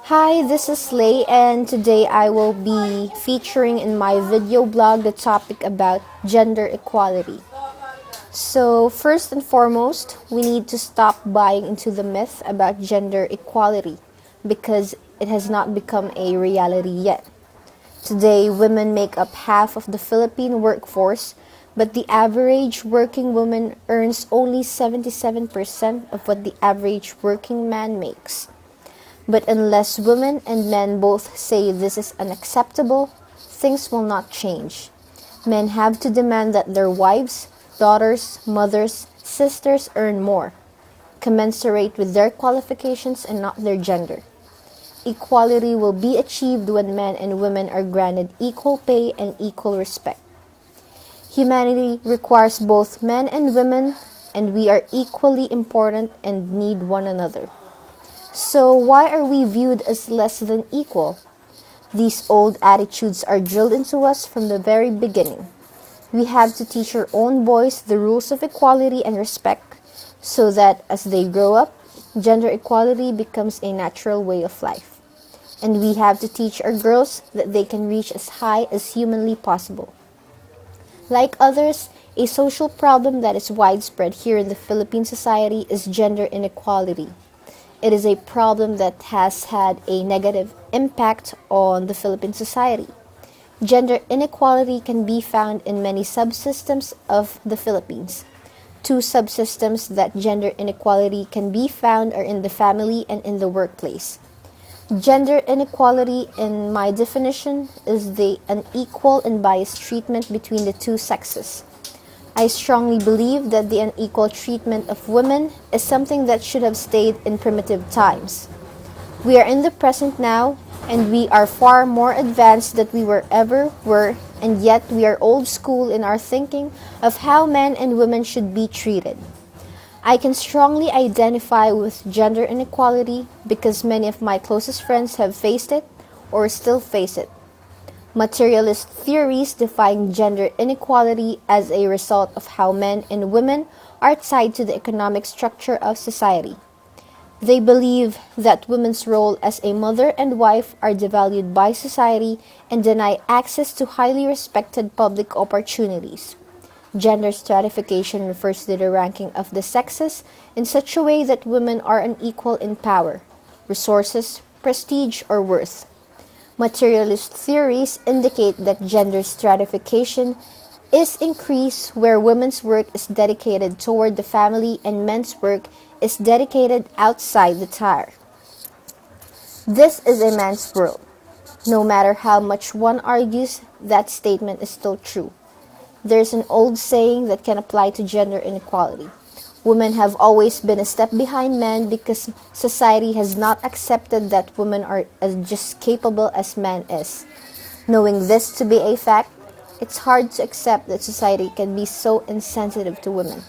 Hi, this is Lay, and today I will be featuring in my video blog the topic about gender equality. So, first and foremost, we need to stop buying into the myth about gender equality because it has not become a reality yet. Today, women make up half of the Philippine workforce, but the average working woman earns only 77% of what the average working man makes. But unless women and men both say this is unacceptable, things will not change. Men have to demand that their wives, daughters, mothers, sisters earn more, commensurate with their qualifications and not their gender. Equality will be achieved when men and women are granted equal pay and equal respect. Humanity requires both men and women, and we are equally important and need one another. So why are we viewed as less than equal? These old attitudes are drilled into us from the very beginning. We have to teach our own boys the rules of equality and respect so that as they grow up, gender equality becomes a natural way of life. And we have to teach our girls that they can reach as high as humanly possible. Like others, a social problem that is widespread here in the Philippine society is gender inequality. It is a problem that has had a negative impact on the Philippine society. Gender inequality can be found in many subsystems of the Philippines. Two subsystems that gender inequality can be found are in the family and in the workplace. Gender inequality, in my definition, is the unequal and biased treatment between the two sexes. I strongly believe that the unequal treatment of women is something that should have stayed in primitive times. We are in the present now, and we are far more advanced than we ever were, and yet we are old school in our thinking of how men and women should be treated. I can strongly identify with gender inequality because many of my closest friends have faced it or still face it. Materialist theories define gender inequality as a result of how men and women are tied to the economic structure of society. They believe that women's role as a mother and wife are devalued by society and deny access to highly respected public opportunities. Gender stratification refers to the ranking of the sexes in such a way that women are unequal in power, resources, prestige, or worth. Materialist theories indicate that gender stratification is increased where women's work is dedicated toward the family and men's work is dedicated outside the tire. This is a man's world. No matter how much one argues, that statement is still true. There's an old saying that can apply to gender inequality. Women have always been a step behind men because society has not accepted that women are as just capable as man is. Knowing this to be a fact, it's hard to accept that society can be so insensitive to women.